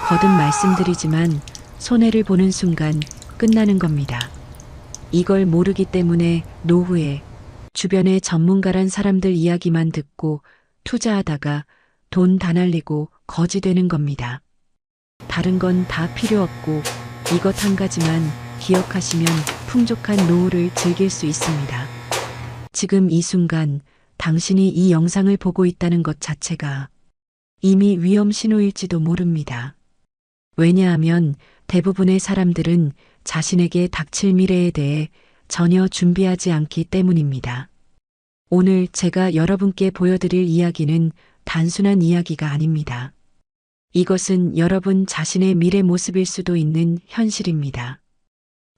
거듭 말씀드리지만 손해를 보는 순간 끝나는 겁니다. 이걸 모르기 때문에 노후에 주변의 전문가란 사람들 이야기만 듣고 투자하다가 돈 다 날리고 거지 되는 겁니다. 다른 건 다 필요 없고 이것 한 가지만 기억하시면 풍족한 노후를 즐길 수 있습니다. 지금 이 순간 당신이 이 영상을 보고 있다는 것 자체가 이미 위험 신호일지도 모릅니다. 왜냐하면 대부분의 사람들은 자신에게 닥칠 미래에 대해 전혀 준비하지 않기 때문입니다. 오늘 제가 여러분께 보여드릴 이야기는 단순한 이야기가 아닙니다. 이것은 여러분 자신의 미래 모습일 수도 있는 현실입니다.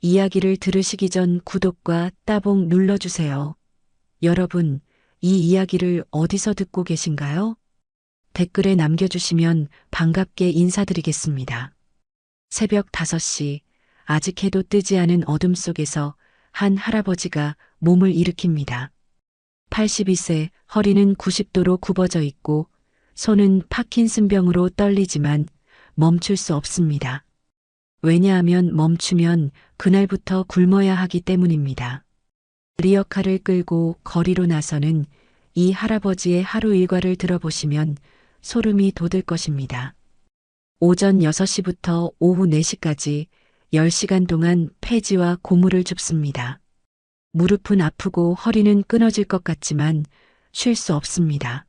이야기를 들으시기 전 구독과 따봉 눌러주세요. 여러분, 이 이야기를 어디서 듣고 계신가요? 댓글에 남겨주시면 반갑게 인사드리겠습니다. 새벽 5시, 아직 해도 뜨지 않은 어둠 속에서 한 할아버지가 몸을 일으킵니다. 82세, 허리는 90도로 굽어져 있고 손은 파킨슨병으로 떨리지만 멈출 수 없습니다. 왜냐하면 멈추면 그날부터 굶어야 하기 때문입니다. 리어카를 끌고 거리로 나서는 이 할아버지의 하루 일과를 들어보시면 소름이 돋을 것입니다. 오전 6시부터 오후 4시까지 10시간 동안 폐지와 고무를 줍습니다. 무릎은 아프고 허리는 끊어질 것 같지만 쉴 수 없습니다.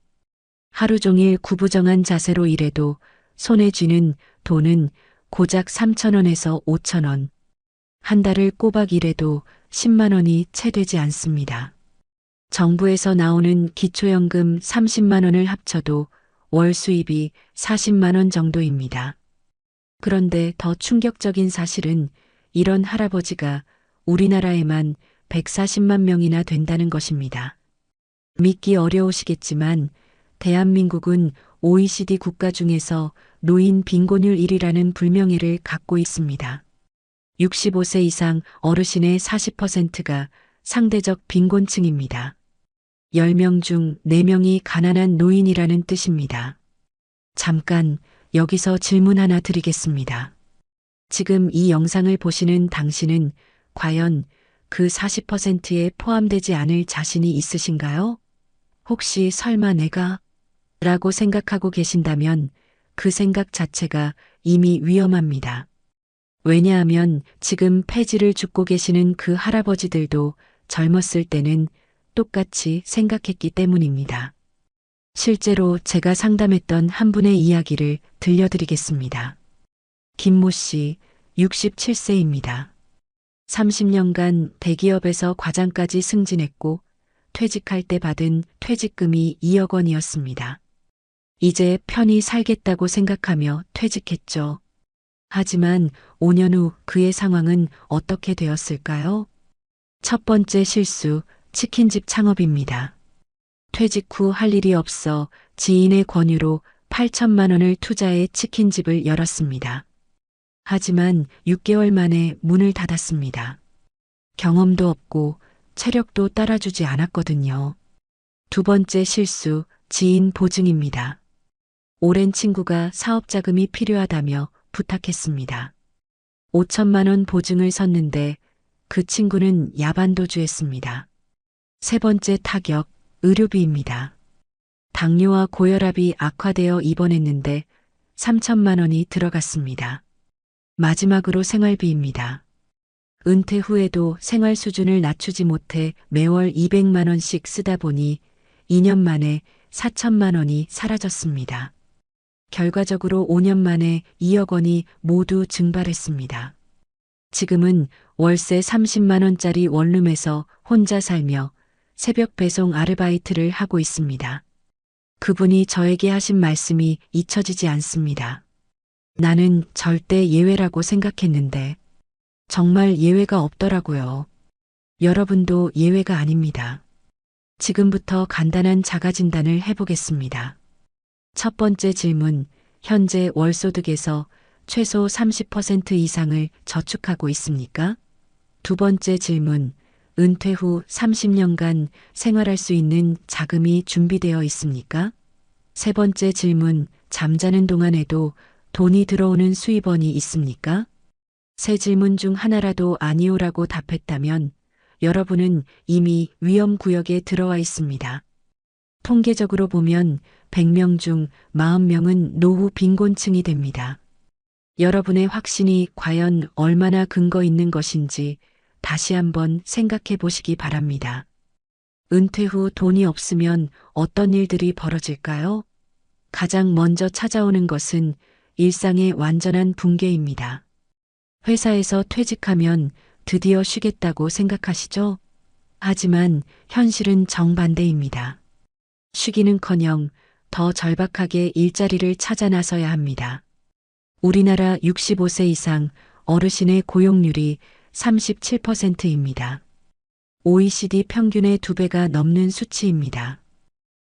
하루 종일 구부정한 자세로 일해도 손에 쥐는 돈은 고작 3,000원에서 5,000원. 한 달을 꼬박 일해도 10만 원이 채 되지 않습니다. 정부에서 나오는 기초연금 30만 원을 합쳐도 월 수입이 40만 원 정도입니다. 그런데 더 충격적인 사실은 이런 할아버지가 우리나라에만 140만 명이나 된다는 것입니다. 믿기 어려우시겠지만 대한민국은 OECD 국가 중에서 노인 빈곤율 1위라는 불명예를 갖고 있습니다. 65세 이상 어르신의 40%가 상대적 빈곤층입니다. 10명 중 4명이 가난한 노인이라는 뜻입니다. 잠깐 여기서 질문 하나 드리겠습니다. 지금 이 영상을 보시는 당신은 과연 그 40%에 포함되지 않을 자신이 있으신가요? 혹시 설마 내가? 라고 생각하고 계신다면 그 생각 자체가 이미 위험합니다. 왜냐하면 지금 폐지를 줍고 계시는 그 할아버지들도 젊었을 때는 똑같이 생각했기 때문입니다. 실제로 제가 상담했던 한 분의 이야기를 들려드리겠습니다. 김모 씨, 67세입니다. 30년간 대기업에서 과장까지 승진했고 퇴직할 때 받은 퇴직금이 2억 원이었습니다. 이제 편히 살겠다고 생각하며 퇴직했죠. 하지만 5년 후 그의 상황은 어떻게 되었을까요? 첫 번째 실수, 치킨집 창업입니다. 퇴직 후 할 일이 없어 지인의 권유로 8천만 원을 투자해 치킨집을 열었습니다. 하지만 6개월 만에 문을 닫았습니다. 경험도 없고 체력도 따라주지 않았거든요. 두 번째 실수, 지인 보증입니다. 오랜 친구가 사업 자금이 필요하다며 부탁했습니다. 5천만 원 보증을 섰는데 그 친구는 야반도주했습니다. 세 번째 타격, 의료비입니다. 당뇨와 고혈압이 악화되어 입원했는데 3천만 원이 들어갔습니다. 마지막으로 생활비입니다. 은퇴 후에도 생활 수준을 낮추지 못해 매월 200만 원씩 쓰다 보니 2년 만에 4천만 원이 사라졌습니다. 결과적으로 5년 만에 2억 원이 모두 증발했습니다. 지금은 월세 30만 원짜리 원룸에서 혼자 살며 새벽 배송 아르바이트를 하고 있습니다. 그분이 저에게 하신 말씀이 잊혀지지 않습니다. 나는 절대 예외라고 생각했는데 정말 예외가 없더라고요. 여러분도 예외가 아닙니다. 지금부터 간단한 자가진단을 해보겠습니다. 첫 번째 질문, 현재 월소득에서 최소 30% 이상을 저축하고 있습니까? 두 번째 질문, 은퇴 후 30년간 생활할 수 있는 자금이 준비되어 있습니까? 세 번째 질문, 잠자는 동안에도 돈이 들어오는 수입원이 있습니까? 세 질문 중 하나라도 아니오라고 답했다면 여러분은 이미 위험 구역에 들어와 있습니다. 통계적으로 보면 100명 중 40명은 노후 빈곤층이 됩니다. 여러분의 확신이 과연 얼마나 근거 있는 것인지 다시 한번 생각해 보시기 바랍니다. 은퇴 후 돈이 없으면 어떤 일들이 벌어질까요? 가장 먼저 찾아오는 것은 일상의 완전한 붕괴입니다. 회사에서 퇴직하면 드디어 쉬겠다고 생각하시죠? 하지만 현실은 정반대입니다. 쉬기는커녕 더 절박하게 일자리를 찾아 나서야 합니다. 우리나라 65세 이상 어르신의 고용률이 37%입니다. OECD 평균의 2배가 넘는 수치입니다.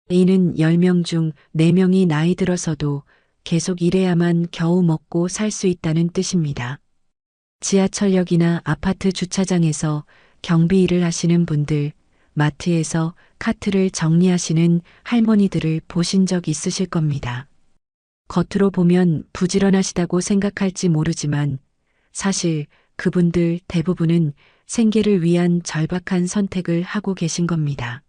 이는 10명 중 4명이 나이 들어서도 계속 일해야만 겨우 먹고 살 수 있다는 뜻입니다. 지하철역이나 아파트 주차장에서 경비 일을 하시는 분들, 마트에서 카트를 정리하시는 할머니들을 보신 적 있으실 겁니다. 겉으로 보면 부지런하시다고 생각할지 모르지만 사실 그분들 대부분은 생계를 위한 절박한 선택을 하고 계신 겁니다.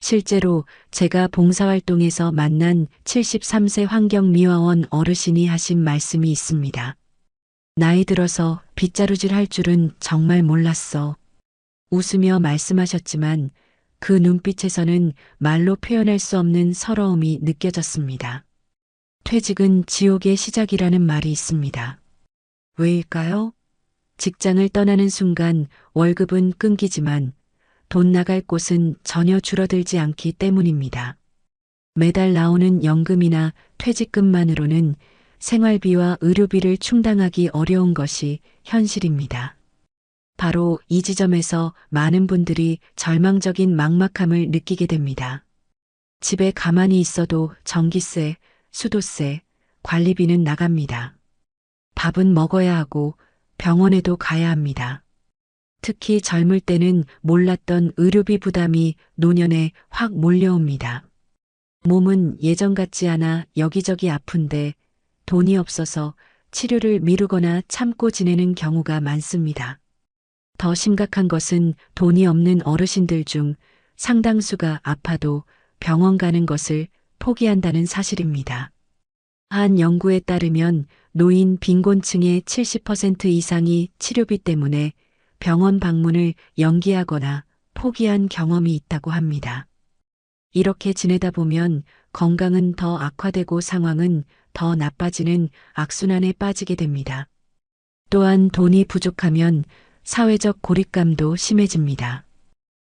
실제로 제가 봉사활동에서 만난 73세 환경미화원 어르신이 하신 말씀이 있습니다. 나이 들어서 빗자루질 할 줄은 정말 몰랐어. 웃으며 말씀하셨지만 그 눈빛에서는 말로 표현할 수 없는 서러움이 느껴졌습니다. 퇴직은 지옥의 시작이라는 말이 있습니다. 왜일까요? 직장을 떠나는 순간 월급은 끊기지만 돈 나갈 곳은 전혀 줄어들지 않기 때문입니다. 매달 나오는 연금이나 퇴직금만으로는 생활비와 의료비를 충당하기 어려운 것이 현실입니다. 바로 이 지점에서 많은 분들이 절망적인 막막함을 느끼게 됩니다. 집에 가만히 있어도 전기세, 수도세, 관리비는 나갑니다. 밥은 먹어야 하고 병원에도 가야 합니다. 특히 젊을 때는 몰랐던 의료비 부담이 노년에 확 몰려옵니다. 몸은 예전 같지 않아 여기저기 아픈데 돈이 없어서 치료를 미루거나 참고 지내는 경우가 많습니다. 더 심각한 것은 돈이 없는 어르신들 중 상당수가 아파도 병원 가는 것을 포기한다는 사실입니다. 한 연구에 따르면 노인 빈곤층의 70% 이상이 치료비 때문에 병원 방문을 연기하거나 포기한 경험이 있다고 합니다. 이렇게 지내다 보면 건강은 더 악화되고 상황은 더 나빠지는 악순환에 빠지게 됩니다. 또한 돈이 부족하면 사회적 고립감도 심해집니다.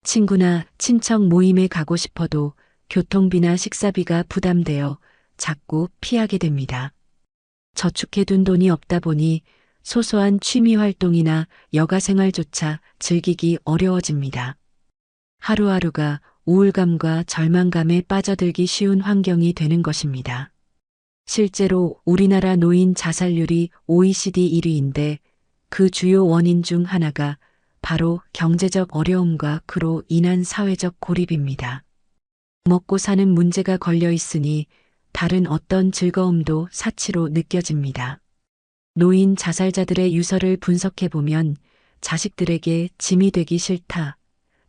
친구나 친척 모임에 가고 싶어도 교통비나 식사비가 부담되어 자꾸 피하게 됩니다. 저축해둔 돈이 없다 보니 소소한 취미 활동이나 여가 생활조차 즐기기 어려워집니다. 하루하루가 우울감과 절망감에 빠져들기 쉬운 환경이 되는 것입니다. 실제로 우리나라 노인 자살률이 OECD 1위인데 그 주요 원인 중 하나가 바로 경제적 어려움과 그로 인한 사회적 고립입니다. 먹고 사는 문제가 걸려 있으니 다른 어떤 즐거움도 사치로 느껴집니다. 노인 자살자들의 유서를 분석해보면 자식들에게 짐이 되기 싫다,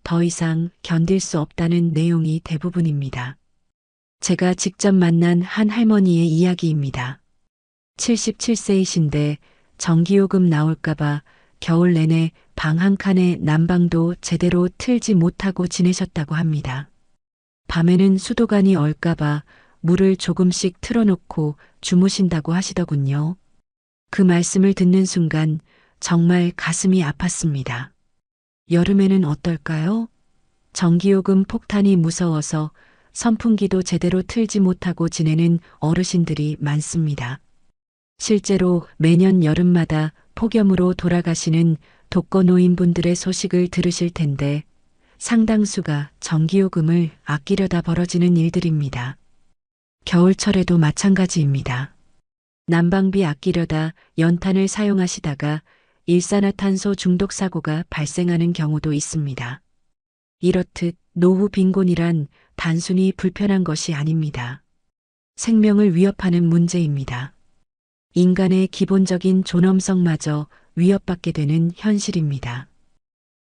더 이상 견딜 수 없다는 내용이 대부분입니다. 제가 직접 만난 한 할머니의 이야기입니다. 77세이신데 전기요금 나올까봐 겨울 내내 방 한 칸에 난방도 제대로 틀지 못하고 지내셨다고 합니다. 밤에는 수도관이 얼까봐 물을 조금씩 틀어놓고 주무신다고 하시더군요. 그 말씀을 듣는 순간 정말 가슴이 아팠습니다. 여름에는 어떨까요? 전기요금 폭탄이 무서워서 선풍기도 제대로 틀지 못하고 지내는 어르신들이 많습니다. 실제로 매년 여름마다 폭염으로 돌아가시는 독거노인분들의 소식을 들으실 텐데 상당수가 전기요금을 아끼려다 벌어지는 일들입니다. 겨울철에도 마찬가지입니다. 난방비 아끼려다 연탄을 사용하시다가 일산화탄소 중독 사고가 발생하는 경우도 있습니다. 이렇듯 노후 빈곤이란 단순히 불편한 것이 아닙니다. 생명을 위협하는 문제입니다. 인간의 기본적인 존엄성마저 위협받게 되는 현실입니다.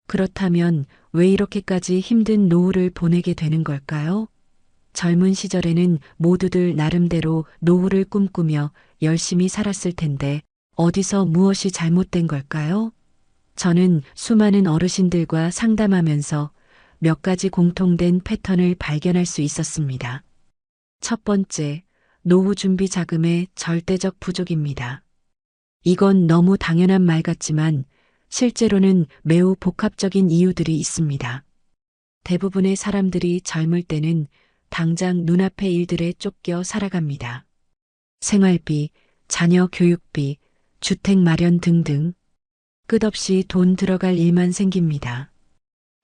그렇다면 왜 이렇게까지 힘든 노후를 보내게 되는 걸까요? 젊은 시절에는 모두들 나름대로 노후를 꿈꾸며 열심히 살았을 텐데 어디서 무엇이 잘못된 걸까요? 저는 수많은 어르신들과 상담하면서 몇 가지 공통된 패턴을 발견할 수 있었습니다. 첫 번째, 노후 준비 자금의 절대적 부족입니다. 이건 너무 당연한 말 같지만 실제로는 매우 복합적인 이유들이 있습니다. 대부분의 사람들이 젊을 때는 당장 눈앞의 일들에 쫓겨 살아갑니다. 생활비, 자녀 교육비, 주택 마련 등등 끝없이 돈 들어갈 일만 생깁니다.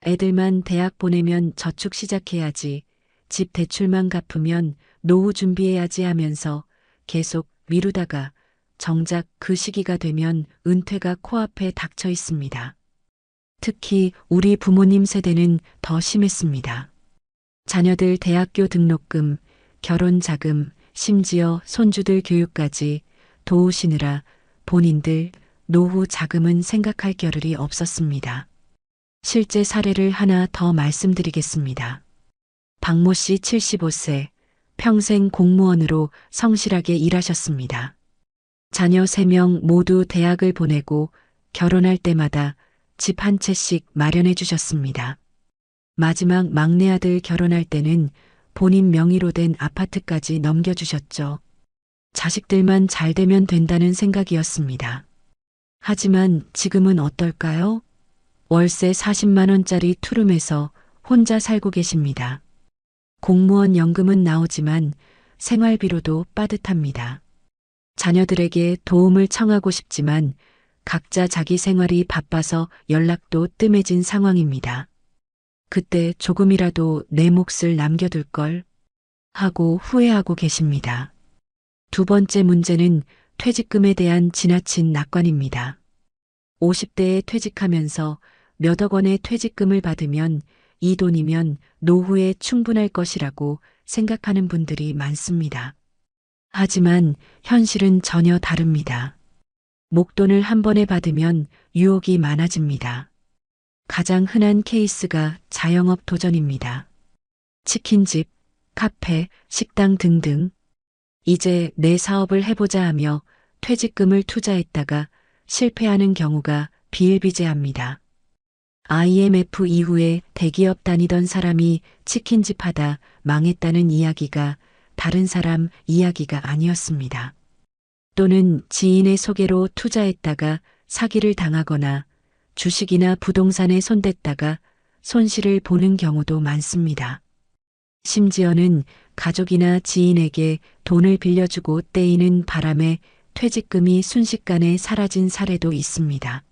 애들만 대학 보내면 저축 시작해야지, 집 대출만 갚으면 노후 준비해야지 하면서 계속 미루다가 정작 그 시기가 되면 은퇴가 코앞에 닥쳐 있습니다. 특히 우리 부모님 세대는 더 심했습니다. 자녀들 대학교 등록금, 결혼 자금, 심지어 손주들 교육까지 도우시느라 본인들 노후 자금은 생각할 겨를이 없었습니다. 실제 사례를 하나 더 말씀드리겠습니다. 박모 씨 75세, 평생 공무원으로 성실하게 일하셨습니다. 자녀 3명 모두 대학을 보내고 결혼할 때마다 집 한 채씩 마련해 주셨습니다. 마지막 막내 아들 결혼할 때는 본인 명의로 된 아파트까지 넘겨주셨죠. 자식들만 잘 되면 된다는 생각이었습니다. 하지만 지금은 어떨까요? 월세 40만 원짜리 투룸에서 혼자 살고 계십니다. 공무원 연금은 나오지만 생활비로도 빠듯합니다. 자녀들에게 도움을 청하고 싶지만 각자 자기 생활이 바빠서 연락도 뜸해진 상황입니다. 그때 조금이라도 내 몫을 남겨둘 걸 하고 후회하고 계십니다. 두 번째 문제는 퇴직금에 대한 지나친 낙관입니다. 50대에 퇴직하면서 몇억 원의 퇴직금을 받으면 이 돈이면 노후에 충분할 것이라고 생각하는 분들이 많습니다. 하지만 현실은 전혀 다릅니다. 목돈을 한 번에 받으면 유혹이 많아집니다. 가장 흔한 케이스가 자영업 도전입니다. 치킨집, 카페, 식당 등등. 이제 내 사업을 해보자 하며 퇴직금을 투자했다가 실패하는 경우가 비일비재합니다. IMF 이후에 대기업 다니던 사람이 치킨집 하다 망했다는 이야기가 다른 사람 이야기가 아니었습니다. 또는 지인의 소개로 투자했다가 사기를 당하거나 주식이나 부동산에 손댔다가 손실을 보는 경우도 많습니다. 심지어는 가족이나 지인에게 돈을 빌려주고 떼이는 바람에 퇴직금이 순식간에 사라진 사례도 있습니다.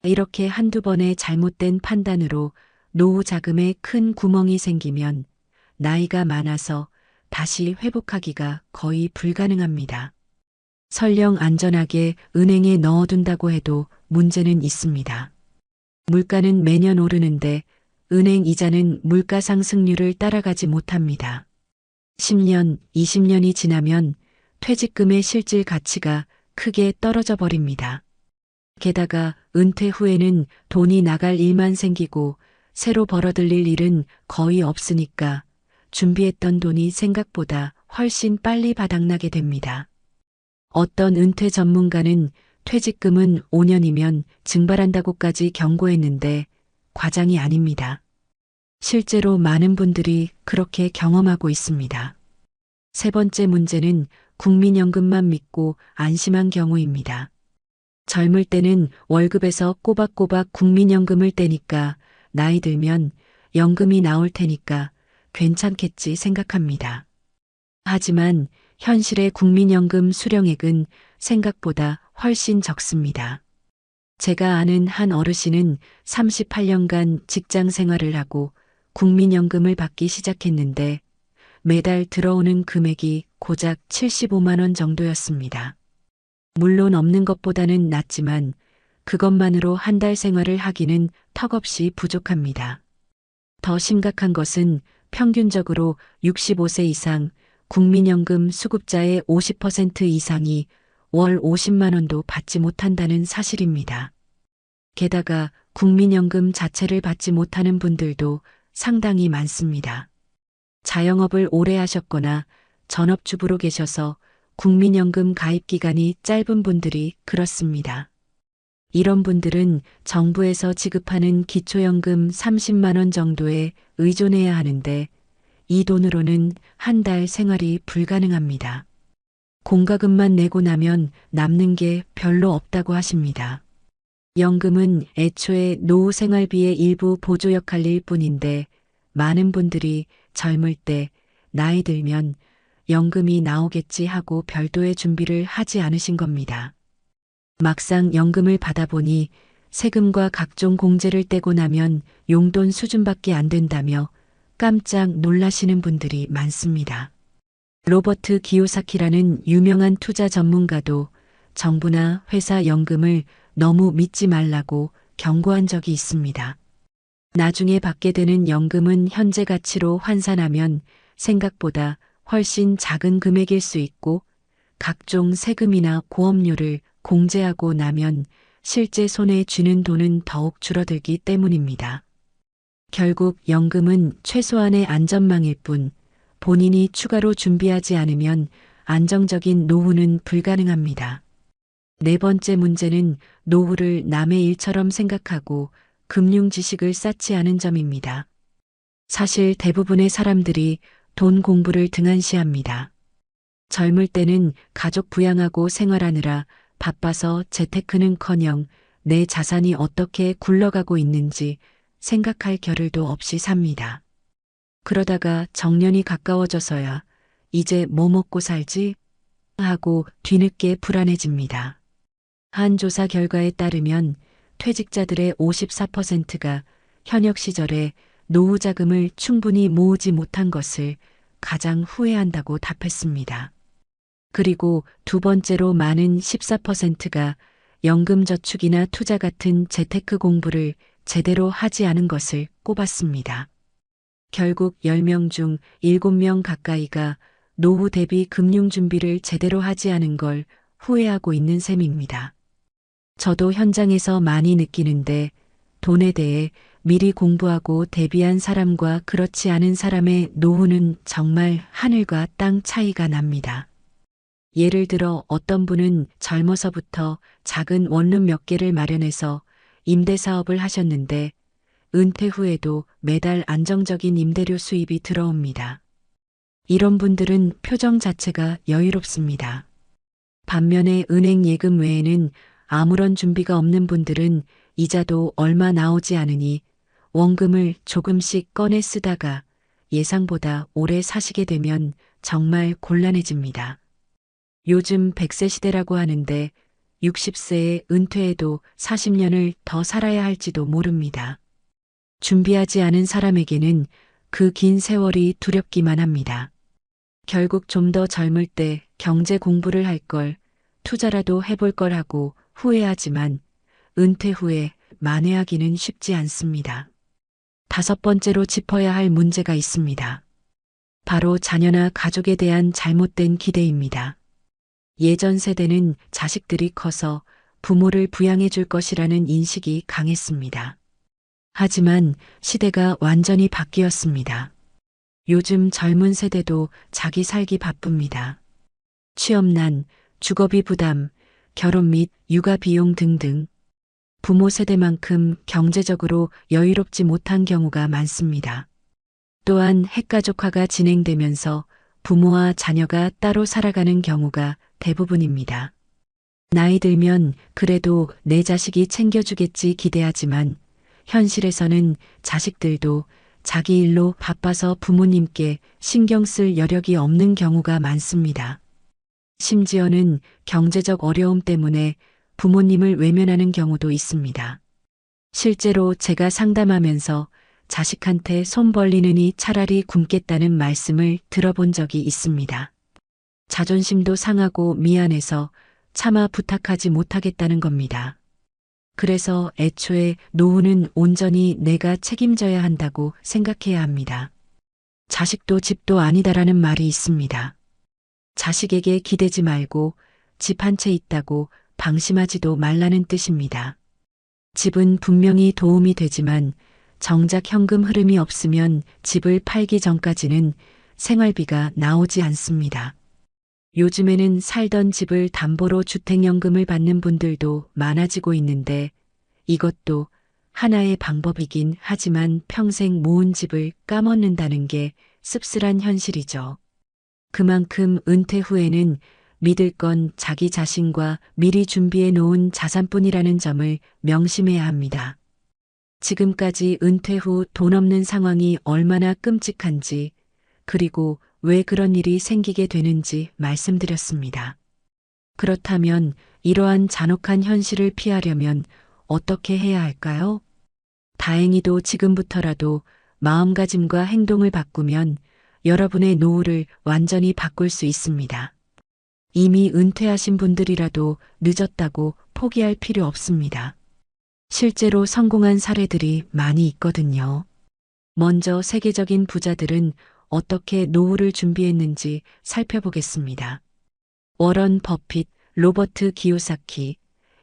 이렇게 한두 번의 잘못된 판단으로 노후 자금에 큰 구멍이 생기면 나이가 많아서 다시 회복하기가 거의 불가능합니다. 설령 안전하게 은행에 넣어둔다고 해도 문제는 있습니다. 물가는 매년 오르는데 은행 이자는 물가 상승률을 따라가지 못합니다. 10년, 20년이 지나면 퇴직금의 실질 가치가 크게 떨어져 버립니다. 게다가 은퇴 후에는 돈이 나갈 일만 생기고 새로 벌어들일 일은 거의 없으니까 준비했던 돈이 생각보다 훨씬 빨리 바닥나게 됩니다. 어떤 은퇴 전문가는 퇴직금은 5년이면 증발한다고까지 경고했는데 과장이 아닙니다. 실제로 많은 분들이 그렇게 경험하고 있습니다. 세 번째 문제는 국민연금만 믿고 안심한 경우입니다. 젊을 때는 월급에서 꼬박꼬박 국민연금을 떼니까 나이 들면 연금이 나올 테니까 괜찮겠지 생각합니다. 하지만 현실의 국민연금 수령액은 생각보다 훨씬 적습니다. 제가 아는 한 어르신은 38년간 직장 생활을 하고 국민연금을 받기 시작했는데 매달 들어오는 금액이 고작 75만 원 정도였습니다. 물론 없는 것보다는 낫지만 그것만으로 한 달 생활을 하기는 턱없이 부족합니다. 더 심각한 것은 평균적으로 65세 이상 국민연금 수급자의 50% 이상이 월 50만 원도 받지 못한다는 사실입니다. 게다가 국민연금 자체를 받지 못하는 분들도 상당히 많습니다. 자영업을 오래 하셨거나 전업주부로 계셔서 국민연금 가입 기간이 짧은 분들이 그렇습니다. 이런 분들은 정부에서 지급하는 기초연금 30만 원 정도에 의존해야 하는데 이 돈으로는 한 달 생활이 불가능합니다. 공과금만 내고 나면 남는 게 별로 없다고 하십니다. 연금은 애초에 노후 생활비의 일부 보조 역할일 뿐인데 많은 분들이 젊을 때 나이 들면 연금이 나오겠지 하고 별도의 준비를 하지 않으신 겁니다. 막상 연금을 받아보니 세금과 각종 공제를 떼고 나면 용돈 수준밖에 안 된다며 깜짝 놀라시는 분들이 많습니다. 로버트 기요사키라는 유명한 투자 전문가도 정부나 회사 연금을 너무 믿지 말라고 경고한 적이 있습니다. 나중에 받게 되는 연금은 현재 가치로 환산하면 생각보다 훨씬 작은 금액일 수 있고 각종 세금이나 보험료를 공제하고 나면 실제 손에 쥐는 돈은 더욱 줄어들기 때문입니다. 결국 연금은 최소한의 안전망일 뿐 본인이 추가로 준비하지 않으면 안정적인 노후는 불가능합니다. 네 번째 문제는 노후를 남의 일처럼 생각하고 금융 지식을 쌓지 않은 점입니다. 사실 대부분의 사람들이 돈 공부를 등한시합니다. 젊을 때는 가족 부양하고 생활하느라 바빠서 재테크는커녕 내 자산이 어떻게 굴러가고 있는지 생각할 겨를도 없이 삽니다. 그러다가 정년이 가까워져서야 이제 뭐 먹고 살지? 하고 뒤늦게 불안해집니다. 한 조사 결과에 따르면 퇴직자들의 54%가 현역 시절에 노후 자금을 충분히 모으지 못한 것을 가장 후회한다고 답했습니다. 그리고 두 번째로 많은 14%가 연금 저축이나 투자 같은 재테크 공부를 제대로 하지 않은 것을 꼽았습니다. 결국 10명 중 7명 가까이가 노후 대비 금융 준비를 제대로 하지 않은 걸 후회하고 있는 셈입니다. 저도 현장에서 많이 느끼는데 돈에 대해 미리 공부하고 대비한 사람과 그렇지 않은 사람의 노후는 정말 하늘과 땅 차이가 납니다. 예를 들어 어떤 분은 젊어서부터 작은 원룸 몇 개를 마련해서 임대사업을 하셨는데 은퇴 후에도 매달 안정적인 임대료 수입이 들어옵니다. 이런 분들은 표정 자체가 여유롭습니다. 반면에 은행 예금 외에는 아무런 준비가 없는 분들은 이자도 얼마 나오지 않으니 원금을 조금씩 꺼내 쓰다가 예상보다 오래 사시게 되면 정말 곤란해집니다. 요즘 100세 시대라고 하는데 60세에 은퇴해도 40년을 더 살아야 할지도 모릅니다. 준비하지 않은 사람에게는 그 긴 세월이 두렵기만 합니다. 결국 좀 더 젊을 때 경제 공부를 할 걸, 투자라도 해볼 걸 하고 후회하지만 은퇴 후에 만회하기는 쉽지 않습니다. 다섯 번째로 짚어야 할 문제가 있습니다. 바로 자녀나 가족에 대한 잘못된 기대입니다. 예전 세대는 자식들이 커서 부모를 부양해 줄 것이라는 인식이 강했습니다. 하지만 시대가 완전히 바뀌었습니다. 요즘 젊은 세대도 자기 살기 바쁩니다. 취업난, 주거비 부담, 결혼 및 육아 비용 등등 부모 세대만큼 경제적으로 여유롭지 못한 경우가 많습니다. 또한 핵가족화가 진행되면서 부모와 자녀가 따로 살아가는 경우가 대부분입니다. 나이 들면 그래도 내 자식이 챙겨주겠지 기대하지만 현실에서는 자식들도 자기 일로 바빠서 부모님께 신경 쓸 여력이 없는 경우가 많습니다. 심지어는 경제적 어려움 때문에 부모님을 외면하는 경우도 있습니다. 실제로 제가 상담하면서 자식한테 손 벌리느니 차라리 굶겠다는 말씀을 들어본 적이 있습니다. 자존심도 상하고 미안해서 차마 부탁하지 못하겠다는 겁니다. 그래서 애초에 노후는 온전히 내가 책임져야 한다고 생각해야 합니다. 자식도 집도 아니다라는 말이 있습니다. 자식에게 기대지 말고 집 한 채 있다고 방심하지도 말라는 뜻입니다. 집은 분명히 도움이 되지만 정작 현금 흐름이 없으면 집을 팔기 전까지는 생활비가 나오지 않습니다. 요즘에는 살던 집을 담보로 주택연금을 받는 분들도 많아지고 있는데 이것도 하나의 방법이긴 하지만 평생 모은 집을 까먹는다는 게 씁쓸한 현실이죠. 그만큼 은퇴 후에는 믿을 건 자기 자신과 미리 준비해 놓은 자산뿐이라는 점을 명심해야 합니다. 지금까지 은퇴 후 돈 없는 상황이 얼마나 끔찍한지, 그리고 왜 그런 일이 생기게 되는지 말씀드렸습니다. 그렇다면 이러한 잔혹한 현실을 피하려면 어떻게 해야 할까요? 다행히도 지금부터라도 마음가짐과 행동을 바꾸면 여러분의 노후를 완전히 바꿀 수 있습니다. 이미 은퇴하신 분들이라도 늦었다고 포기할 필요 없습니다. 실제로 성공한 사례들이 많이 있거든요. 먼저 세계적인 부자들은 어떻게 노후를 준비했는지 살펴보겠습니다. 워런 버핏, 로버트 기요사키,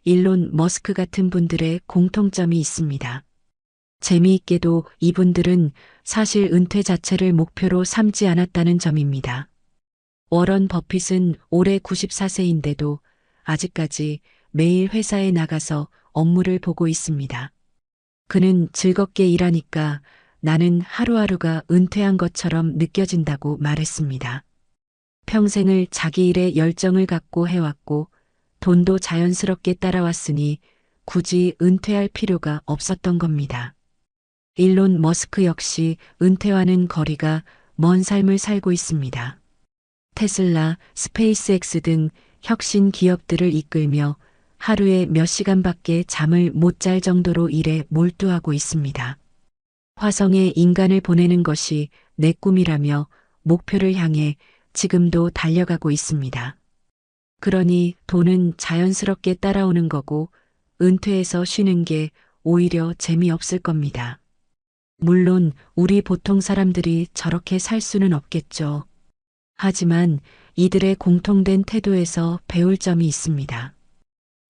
일론 머스크 같은 분들의 공통점이 있습니다. 재미있게도 이분들은 사실 은퇴 자체를 목표로 삼지 않았다는 점입니다. 워런 버핏은 올해 94세인데도 아직까지 매일 회사에 나가서 업무를 보고 있습니다. 그는 즐겁게 일하니까 나는 하루하루가 은퇴한 것처럼 느껴진다고 말했습니다. 평생을 자기 일에 열정을 갖고 해왔고 돈도 자연스럽게 따라왔으니 굳이 은퇴할 필요가 없었던 겁니다. 일론 머스크 역시 은퇴와는 거리가 먼 삶을 살고 있습니다. 테슬라, 스페이스X 등 혁신 기업들을 이끌며 하루에 몇 시간밖에 잠을 못 잘 정도로 일에 몰두하고 있습니다. 화성에 인간을 보내는 것이 내 꿈이라며 목표를 향해 지금도 달려가고 있습니다. 그러니 돈은 자연스럽게 따라오는 거고 은퇴해서 쉬는 게 오히려 재미없을 겁니다. 물론 우리 보통 사람들이 저렇게 살 수는 없겠죠. 하지만 이들의 공통된 태도에서 배울 점이 있습니다.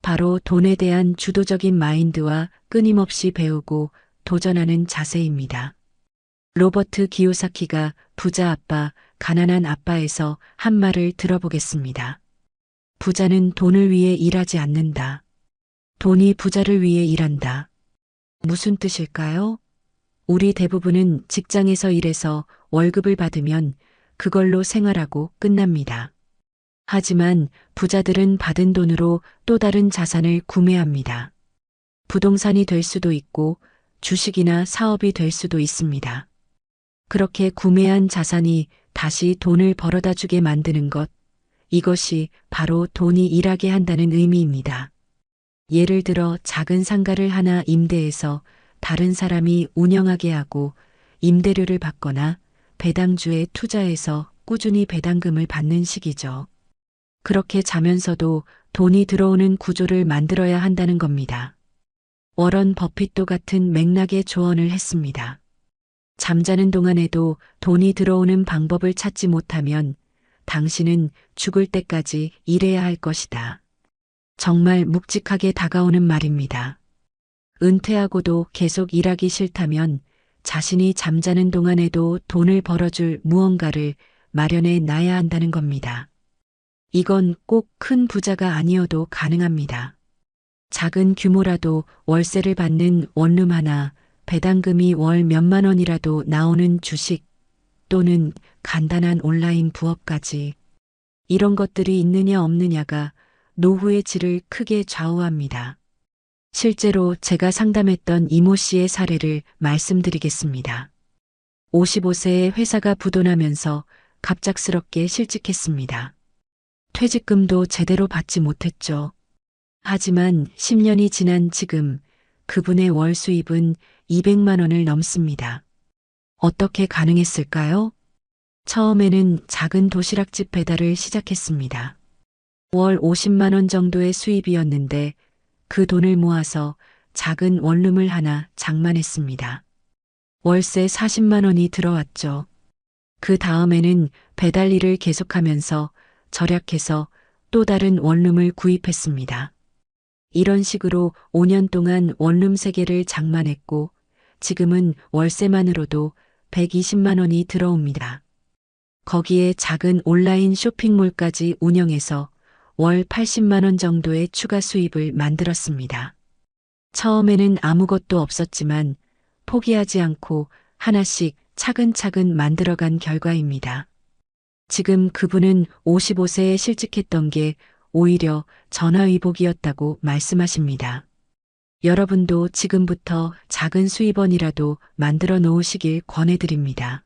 바로 돈에 대한 주도적인 마인드와 끊임없이 배우고 도전하는 자세입니다. 로버트 기요사키가 부자 아빠, 가난한 아빠에서 한 말을 들어보겠습니다. 부자는 돈을 위해 일하지 않는다. 돈이 부자를 위해 일한다. 무슨 뜻일까요? 우리 대부분은 직장에서 일해서 월급을 받으면 그걸로 생활하고 끝납니다. 하지만 부자들은 받은 돈으로 또 다른 자산을 구매합니다. 부동산이 될 수도 있고 주식이나 사업이 될 수도 있습니다. 그렇게 구매한 자산이 다시 돈을 벌어다 주게 만드는 것, 이것이 바로 돈이 일하게 한다는 의미입니다. 예를 들어 작은 상가를 하나 임대해서 다른 사람이 운영하게 하고 임대료를 받거나 배당주에 투자해서 꾸준히 배당금을 받는 식이죠. 그렇게 자면서도 돈이 들어오는 구조를 만들어야 한다는 겁니다. 워런 버핏도 같은 맥락의 조언을 했습니다. 잠자는 동안에도 돈이 들어오는 방법을 찾지 못하면 당신은 죽을 때까지 일해야 할 것이다. 정말 묵직하게 다가오는 말입니다. 은퇴하고도 계속 일하기 싫다면 자신이 잠자는 동안에도 돈을 벌어줄 무언가를 마련해 놔야 한다는 겁니다. 이건 꼭 큰 부자가 아니어도 가능합니다. 작은 규모라도 월세를 받는 원룸 하나, 배당금이 월 몇만 원이라도 나오는 주식 또는 간단한 온라인 부업까지 이런 것들이 있느냐 없느냐가 노후의 질을 크게 좌우합니다. 실제로 제가 상담했던 이모 씨의 사례를 말씀드리겠습니다. 55세에 회사가 부도나면서 갑작스럽게 실직했습니다. 퇴직금도 제대로 받지 못했죠. 하지만 10년이 지난 지금 그분의 월 수입은 200만 원을 넘습니다. 어떻게 가능했을까요? 처음에는 작은 도시락집 배달을 시작했습니다. 월 50만 원 정도의 수입이었는데 그 돈을 모아서 작은 원룸을 하나 장만했습니다. 월세 40만 원이 들어왔죠. 그 다음에는 배달 일을 계속하면서 절약해서 또 다른 원룸을 구입했습니다. 이런 식으로 5년 동안 원룸 3개를 장만했고 지금은 월세만으로도 120만 원이 들어옵니다. 거기에 작은 온라인 쇼핑몰까지 운영해서 월 80만 원 정도의 추가 수입을 만들었습니다. 처음에는 아무것도 없었지만 포기하지 않고 하나씩 차근차근 만들어간 결과입니다. 지금 그분은 55세에 실직했던 게 오히려 전화위복이었다고 말씀하십니다. 여러분도 지금부터 작은 수입원이라도 만들어 놓으시길 권해드립니다.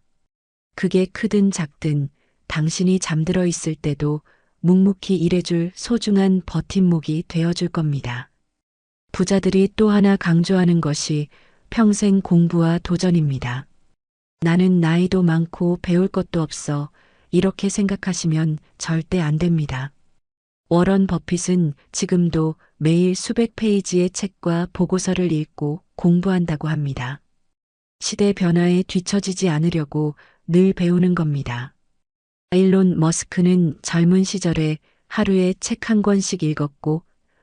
그게 크든 작든 당신이 잠들어 있을 때도 묵묵히 일해줄 소중한 버팀목이 되어줄 겁니다. 부자들이 또 하나 강조하는 것이 평생 공부와 도전입니다. 나는 나이도 많고 배울 것도 없어. 이렇게 생각하시면 절대 안 됩니다. 워런 버핏은 지금도 매일 수백 페이지의 책과 보고서를 읽고 공부한다고 합니다. 시대 변화에 뒤처지지 않으려고 늘 배우는 겁니다. 일론 머스크는 젊은 시절에 하루에 책 1권씩 읽었고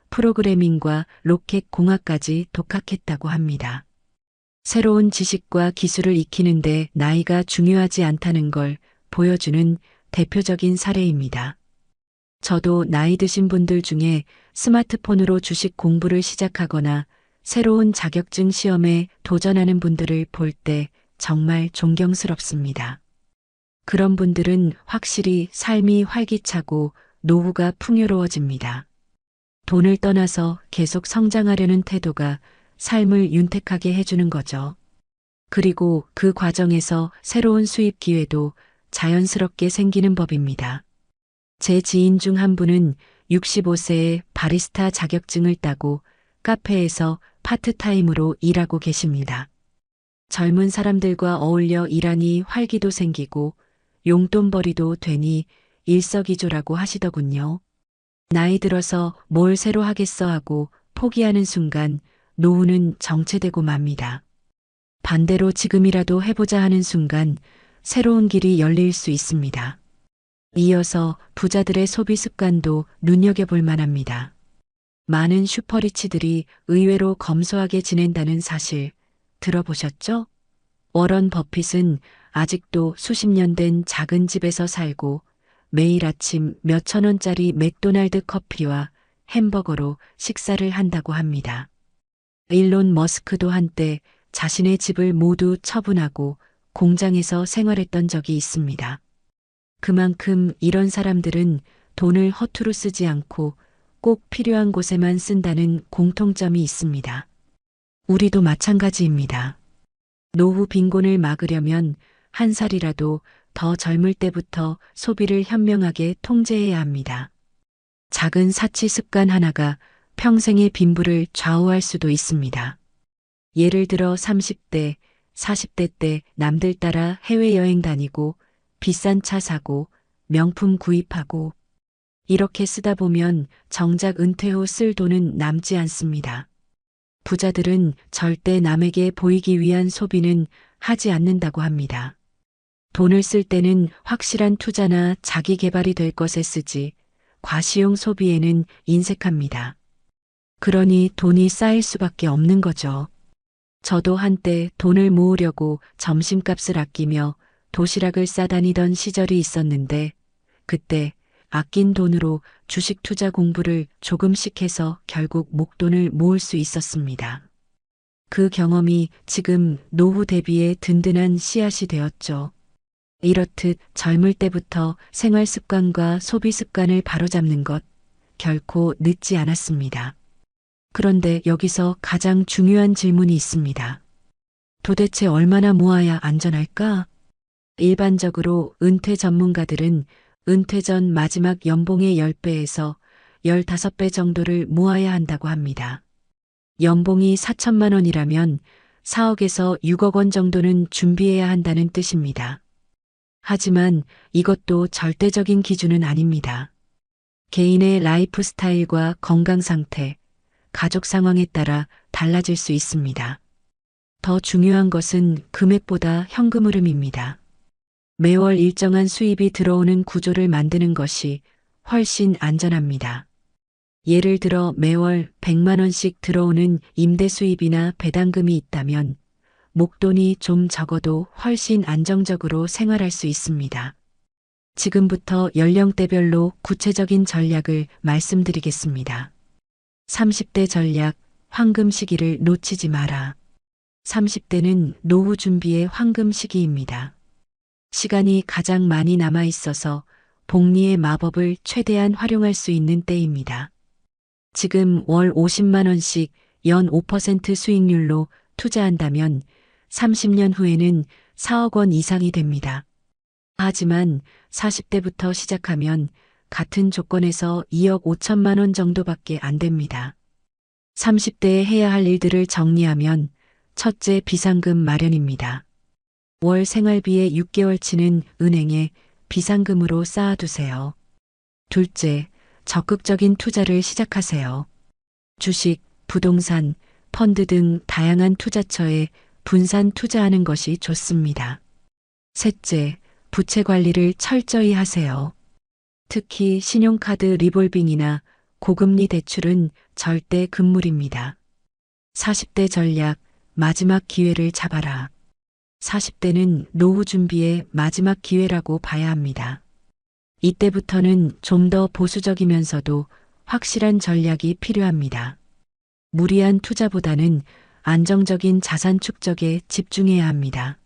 프로그래밍과 로켓 공학까지 독학했다고 합니다. 새로운 지식과 기술을 익히는데 나이가 중요하지 않다는 걸 보여주는 대표적인 사례입니다. 저도 나이 드신 분들 중에 스마트폰으로 주식 공부를 시작하거나 새로운 자격증 시험에 도전하는 분들을 볼 때 정말 존경스럽습니다. 그런 분들은 확실히 삶이 활기차고 노후가 풍요로워집니다. 돈을 떠나서 계속 성장하려는 태도가 삶을 윤택하게 해주는 거죠. 그리고 그 과정에서 새로운 수입 기회도 자연스럽게 생기는 법입니다. 제 지인 중 한 분은 65세에 바리스타 자격증을 따고 카페에서 파트타임으로 일하고 계십니다. 젊은 사람들과 어울려 일하니 활기도 생기고 용돈벌이도 되니 일석이조라고 하시더군요. 나이 들어서 뭘 새로 하겠어 하고 포기하는 순간 노후는 정체되고 맙니다. 반대로 지금이라도 해보자 하는 순간 새로운 길이 열릴 수 있습니다. 이어서 부자들의 소비 습관도 눈여겨볼 만합니다. 많은 슈퍼리치들이 의외로 검소하게 지낸다는 사실 들어보셨죠? 워런 버핏은 아직도 수십 년 된 작은 집에서 살고 매일 아침 몇천 원짜리 맥도날드 커피와 햄버거로 식사를 한다고 합니다. 일론 머스크도 한때 자신의 집을 모두 처분하고 공장에서 생활했던 적이 있습니다. 그만큼 이런 사람들은 돈을 허투루 쓰지 않고 꼭 필요한 곳에만 쓴다는 공통점이 있습니다. 우리도 마찬가지입니다. 노후 빈곤을 막으려면 한 살이라도 더 젊을 때부터 소비를 현명하게 통제해야 합니다. 작은 사치 습관 하나가 평생의 빈부를 좌우할 수도 있습니다. 예를 들어 30대, 40대 때 남들 따라 해외여행 다니고 비싼 차 사고 명품 구입하고 이렇게 쓰다 보면 정작 은퇴 후 쓸 돈은 남지 않습니다. 부자들은 절대 남에게 보이기 위한 소비는 하지 않는다고 합니다. 돈을 쓸 때는 확실한 투자나 자기 개발이 될 것에 쓰지 과시용 소비에는 인색합니다. 그러니 돈이 쌓일 수밖에 없는 거죠. 저도 한때 돈을 모으려고 점심값을 아끼며 도시락을 싸다니던 시절이 있었는데 그때 아낀 돈으로 주식 투자 공부를 조금씩 해서 결국 목돈을 모을 수 있었습니다. 그 경험이 지금 노후 대비의 든든한 씨앗이 되었죠. 이렇듯 젊을 때부터 생활 습관과 소비 습관을 바로잡는 것 결코 늦지 않았습니다. 그런데 여기서 가장 중요한 질문이 있습니다. 도대체 얼마나 모아야 안전할까? 일반적으로 은퇴 전문가들은 은퇴 전 마지막 연봉의 10배에서 15배 정도를 모아야 한다고 합니다. 연봉이 4천만 원이라면 4억에서 6억 원 정도는 준비해야 한다는 뜻입니다. 하지만 이것도 절대적인 기준은 아닙니다. 개인의 라이프 스타일과 건강 상태, 가족 상황에 따라 달라질 수 있습니다. 더 중요한 것은 금액보다 현금 흐름입니다. 매월 일정한 수입이 들어오는 구조를 만드는 것이 훨씬 안전합니다. 예를 들어 매월 100만 원씩 들어오는 임대 수입이나 배당금이 있다면 목돈이 좀 적어도 훨씬 안정적으로 생활할 수 있습니다. 지금부터 연령대별로 구체적인 전략을 말씀드리겠습니다. 30대 전략, 황금 시기를 놓치지 마라. 30대는 노후 준비의 황금 시기입니다. 시간이 가장 많이 남아 있어서 복리의 마법을 최대한 활용할 수 있는 때입니다. 지금 월 50만 원씩 연 5% 수익률로 투자한다면 30년 후에는 4억 원 이상이 됩니다. 하지만 40대부터 시작하면 같은 조건에서 2억 5천만 원 정도밖에 안 됩니다. 30대에 해야 할 일들을 정리하면 첫째, 비상금 마련입니다. 월 생활비의 6개월치는 은행에 비상금으로 쌓아두세요. 둘째, 적극적인 투자를 시작하세요. 주식, 부동산, 펀드 등 다양한 투자처에 분산 투자하는 것이 좋습니다. 셋째, 부채 관리를 철저히 하세요. 특히 신용카드 리볼빙이나 고금리 대출은 절대 금물입니다. 40대 전략, 마지막 기회를 잡아라. 40대는 노후 준비의 마지막 기회라고 봐야 합니다. 이때부터는 좀 더 보수적이면서도 확실한 전략이 필요합니다. 무리한 투자보다는 안정적인 자산 축적에 집중해야 합니다.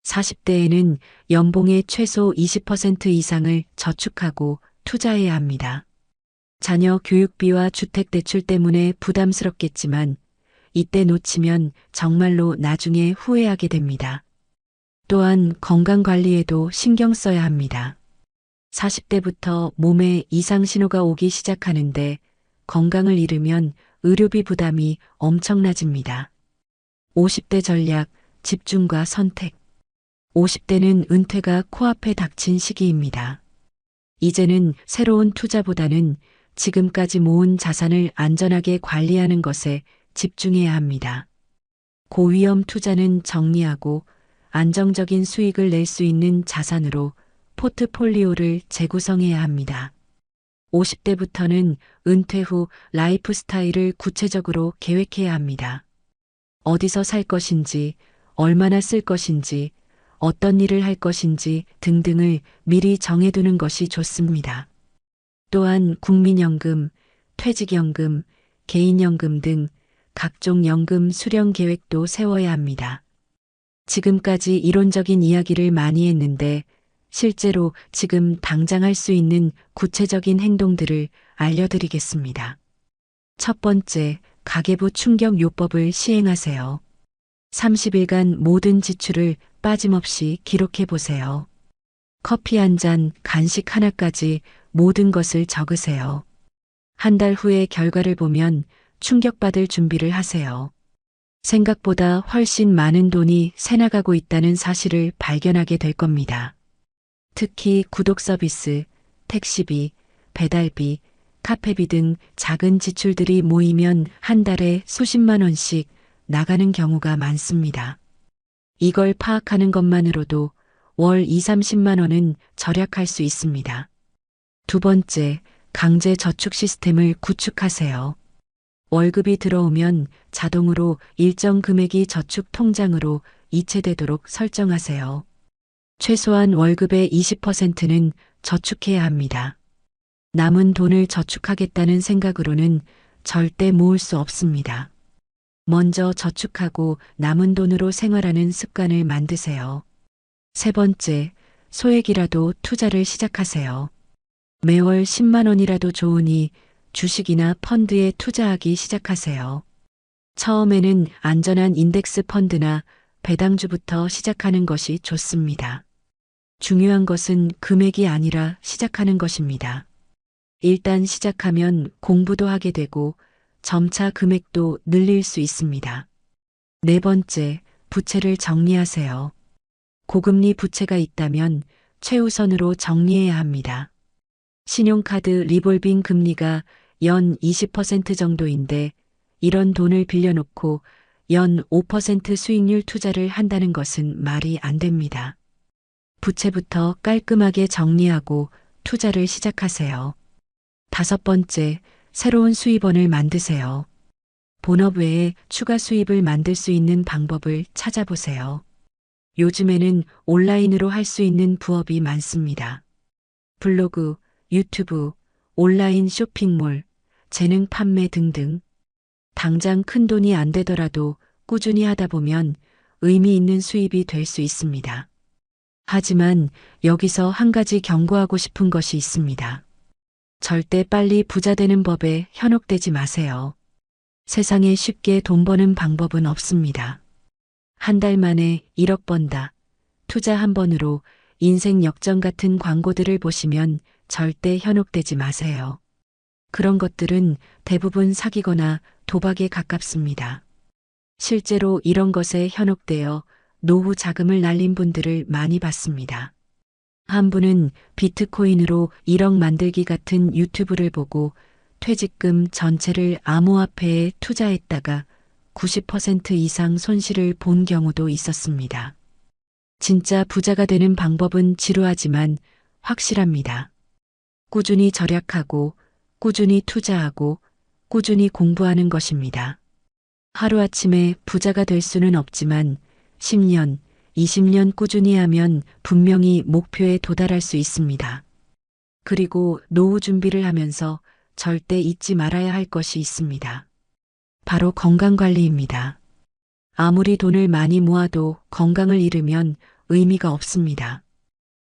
40대에는 연봉의 최소 20% 이상을 저축하고 투자해야 합니다. 자녀 교육비와 주택대출 때문에 부담스럽겠지만 이때 놓치면 정말로 나중에 후회하게 됩니다. 또한 건강관리에도 신경 써야 합니다. 40대부터 몸에 이상 신호가 오기 시작하는데 건강을 잃으면 의료비 부담이 엄청나집니다. 50대 전략, 집중과 선택. 50대는 은퇴가 코앞에 닥친 시기입니다. 이제는 새로운 투자보다는 지금까지 모은 자산을 안전하게 관리하는 것에 집중해야 합니다. 고위험 투자는 정리하고 안정적인 수익을 낼 수 있는 자산으로 포트폴리오를 재구성해야 합니다. 50대부터는 은퇴 후 라이프 스타일을 구체적으로 계획해야 합니다. 어디서 살 것인지, 얼마나 쓸 것인지, 어떤 일을 할 것인지 등등을 미리 정해두는 것이 좋습니다. 또한 국민연금, 퇴직연금, 개인연금 등 각종 연금 수령 계획도 세워야 합니다. 지금까지 이론적인 이야기를 많이 했는데 실제로 지금 당장 할 수 있는 구체적인 행동들을 알려드리겠습니다. 첫 번째, 가계부 충격 요법을 시행하세요. 30일간 모든 지출을 빠짐없이 기록해 보세요. 커피 한 잔, 간식 하나까지 모든 것을 적으세요. 한 달 후에 결과를 보면 충격받을 준비를 하세요. 생각보다 훨씬 많은 돈이 새나가고 있다는 사실을 발견하게 될 겁니다. 특히 구독 서비스, 택시비, 배달비, 카페비 등 작은 지출들이 모이면 한 달에 수십만 원씩 나가는 경우가 많습니다. 이걸 파악하는 것만으로도 월 2, 30만 원은 절약할 수 있습니다. 두 번째, 강제 저축 시스템을 구축하세요. 월급이 들어오면 자동으로 일정 금액이 저축 통장으로 이체되도록 설정하세요. 최소한 월급의 20%는 저축해야 합니다. 남은 돈을 저축하겠다는 생각으로는 절대 모을 수 없습니다. 먼저 저축하고 남은 돈으로 생활하는 습관을 만드세요. 세 번째, 소액이라도 투자를 시작하세요. 매월 10만 원이라도 좋으니 주식이나 펀드에 투자하기 시작하세요. 처음에는 안전한 인덱스 펀드나 배당주부터 시작하는 것이 좋습니다. 중요한 것은 금액이 아니라 시작하는 것입니다. 일단 시작하면 공부도 하게 되고 점차 금액도 늘릴 수 있습니다. 네 번째, 부채를 정리하세요. 고금리 부채가 있다면 최우선으로 정리해야 합니다. 신용카드 리볼빙 금리가 연 20% 정도인데 이런 돈을 빌려놓고 연 5% 수익률 투자를 한다는 것은 말이 안 됩니다. 부채부터 깔끔하게 정리하고 투자를 시작하세요. 5번째, 새로운 수입원을 만드세요. 본업 외에 추가 수입을 만들 수 있는 방법을 찾아보세요. 요즘에는 온라인으로 할 수 있는 부업이 많습니다. 블로그, 유튜브, 온라인 쇼핑몰, 재능 판매 등등. 당장 큰 돈이 안 되더라도 꾸준히 하다 보면 의미 있는 수입이 될 수 있습니다. 하지만 여기서 한 가지 경고하고 싶은 것이 있습니다. 절대 빨리 부자 되는 법에 현혹되지 마세요. 세상에 쉽게 돈 버는 방법은 없습니다. 한 달 만에 1억 번다. 투자 한 번으로 인생 역전 같은 광고들을 보시면 절대 현혹되지 마세요. 그런 것들은 대부분 사기거나 도박에 가깝습니다. 실제로 이런 것에 현혹되어 노후 자금을 날린 분들을 많이 봤습니다. 한 분은 비트코인으로 1억 만들기 같은 유튜브를 보고 퇴직금 전체를 암호화폐에 투자했다가 90% 이상 손실을 본 경우도 있었습니다. 진짜 부자가 되는 방법은 지루하지만 확실합니다. 꾸준히 절약하고, 꾸준히 투자하고, 꾸준히 공부하는 것입니다. 하루아침에 부자가 될 수는 없지만 10년, 20년 꾸준히 하면 분명히 목표에 도달할 수 있습니다. 그리고 노후 준비를 하면서 절대 잊지 말아야 할 것이 있습니다. 바로 건강관리입니다. 아무리 돈을 많이 모아도 건강을 잃으면 의미가 없습니다.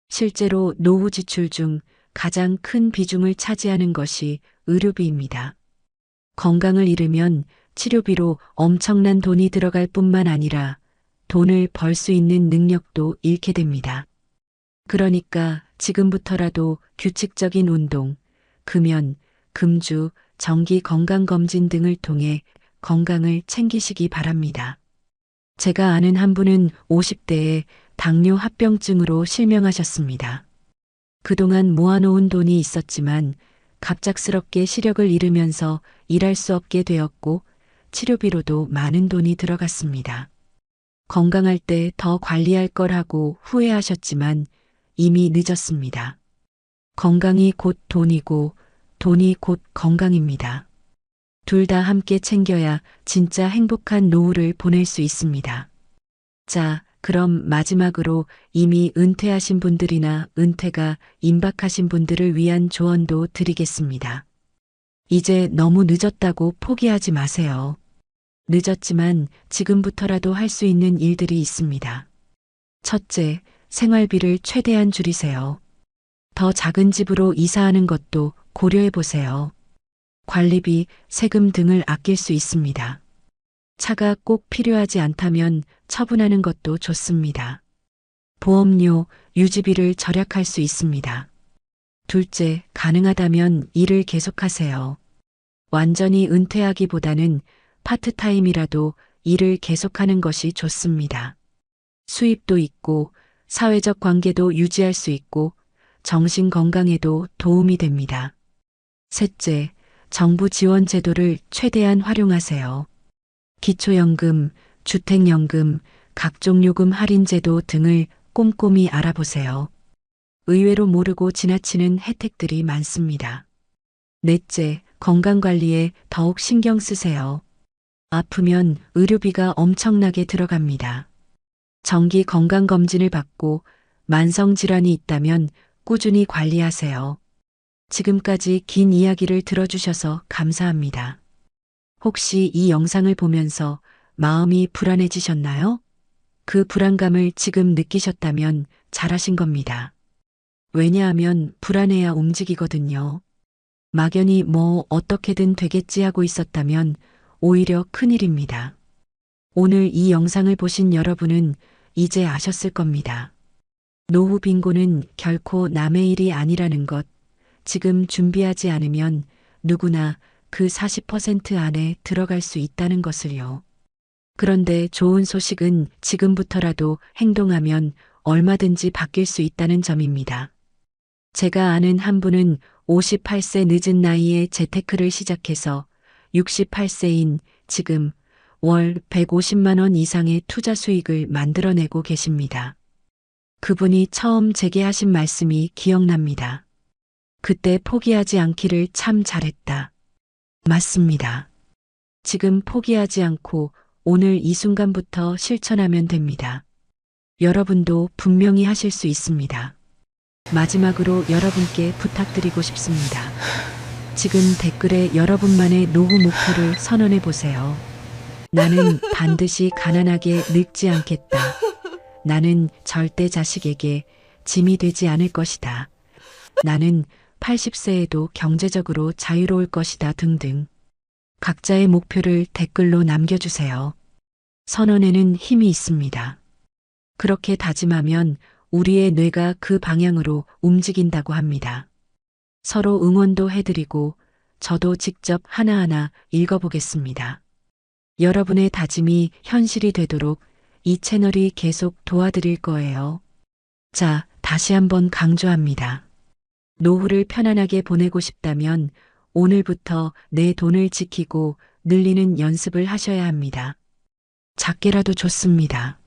실제로 노후 지출 중 가장 큰 비중을 차지하는 것이 의료비입니다. 건강을 잃으면 치료비로 엄청난 돈이 들어갈 뿐만 아니라 돈을 벌 수 있는 능력도 잃게 됩니다. 그러니까 지금부터라도 규칙적인 운동, 금연, 금주, 정기 건강검진 등을 통해 건강을 챙기시기 바랍니다. 제가 아는 한 분은 50대에 당뇨 합병증으로 실명하셨습니다. 그동안 모아놓은 돈이 있었지만 갑작스럽게 시력을 잃으면서 일할 수 없게 되었고 치료비로도 많은 돈이 들어갔습니다. 건강할 때 더 관리할 걸 하고 후회하셨지만 이미 늦었습니다. 건강이 곧 돈이고 돈이 곧 건강입니다. 둘 다 함께 챙겨야 진짜 행복한 노후를 보낼 수 있습니다. 자, 그럼 마지막으로 이미 은퇴하신 분들이나 은퇴가 임박하신 분들을 위한 조언도 드리겠습니다. 이제 너무 늦었다고 포기하지 마세요. 늦었지만 지금부터라도 할 수 있는 일들이 있습니다. 첫째, 생활비를 최대한 줄이세요. 더 작은 집으로 이사하는 것도 고려해 보세요. 관리비, 세금 등을 아낄 수 있습니다. 차가 꼭 필요하지 않다면 처분하는 것도 좋습니다. 보험료, 유지비를 절약할 수 있습니다. 둘째, 가능하다면 일을 계속하세요. 완전히 은퇴하기보다는 파트타임이라도 일을 계속하는 것이 좋습니다. 수입도 있고 사회적 관계도 유지할 수 있고 정신 건강에도 도움이 됩니다. 셋째, 정부 지원 제도를 최대한 활용하세요. 기초연금, 주택연금, 각종 요금 할인 제도 등을 꼼꼼히 알아보세요. 의외로 모르고 지나치는 혜택들이 많습니다. 넷째, 건강관리에 더욱 신경 쓰세요. 아프면 의료비가 엄청나게 들어갑니다. 정기 건강검진을 받고 만성질환이 있다면 꾸준히 관리하세요. 지금까지 긴 이야기를 들어주셔서 감사합니다. 혹시 이 영상을 보면서 마음이 불안해지셨나요? 그 불안감을 지금 느끼셨다면 잘하신 겁니다. 왜냐하면 불안해야 움직이거든요. 막연히 뭐 어떻게든 되겠지 하고 있었다면 오히려 큰일입니다. 오늘 이 영상을 보신 여러분은 이제 아셨을 겁니다. 노후 빈곤은 결코 남의 일이 아니라는 것, 지금 준비하지 않으면 누구나 그 40% 안에 들어갈 수 있다는 것을요. 그런데 좋은 소식은 지금부터라도 행동하면 얼마든지 바뀔 수 있다는 점입니다. 제가 아는 한 분은 58세 늦은 나이에 재테크를 시작해서 68세인 지금 월 150만 원 이상의 투자 수익을 만들어내고 계십니다. 그분이 처음 제게 하신 말씀이 기억납니다. 그때 포기하지 않기를 참 잘했다. 맞습니다. 지금 포기하지 않고 오늘 이 순간부터 실천하면 됩니다. 여러분도 분명히 하실 수 있습니다. 마지막으로 여러분께 부탁드리고 싶습니다. 지금 댓글에 여러분만의 노후 목표를 선언해 보세요. 나는 반드시 가난하게 늙지 않겠다. 나는 절대 자식에게 짐이 되지 않을 것이다. 나는 80세에도 경제적으로 자유로울 것이다 등등. 각자의 목표를 댓글로 남겨주세요. 선언에는 힘이 있습니다. 그렇게 다짐하면 우리의 뇌가 그 방향으로 움직인다고 합니다. 서로 응원도 해드리고 저도 직접 하나하나 읽어보겠습니다. 여러분의 다짐이 현실이 되도록 이 채널이 계속 도와드릴 거예요. 자, 다시 한번 강조합니다. 노후를 편안하게 보내고 싶다면 오늘부터 내 돈을 지키고 늘리는 연습을 하셔야 합니다. 작게라도 좋습니다.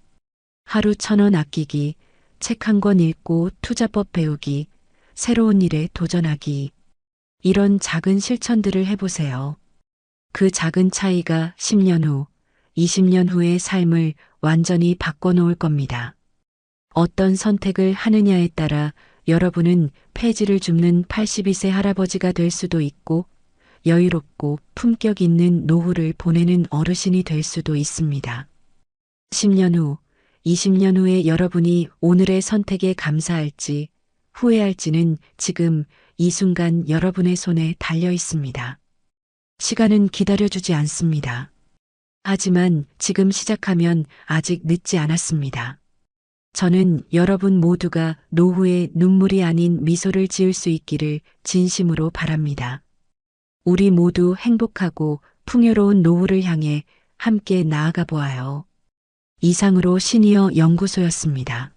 하루 1,000원 아끼기, 책 한 권 읽고 투자법 배우기, 새로운 일에 도전하기. 이런 작은 실천들을 해보세요. 그 작은 차이가 10년 후, 20년 후의 삶을 완전히 바꿔놓을 겁니다. 어떤 선택을 하느냐에 따라 여러분은 폐지를 줍는 82세 할아버지가 될 수도 있고 여유롭고 품격 있는 노후를 보내는 어르신이 될 수도 있습니다. 10년 후, 20년 후에 여러분이 오늘의 선택에 감사할지 후회할지는 지금 이 순간 여러분의 손에 달려 있습니다. 시간은 기다려주지 않습니다. 하지만 지금 시작하면 아직 늦지 않았습니다. 저는 여러분 모두가 노후에 눈물이 아닌 미소를 지을 수 있기를 진심으로 바랍니다. 우리 모두 행복하고 풍요로운 노후를 향해 함께 나아가 보아요. 이상으로 시니어 연구소였습니다.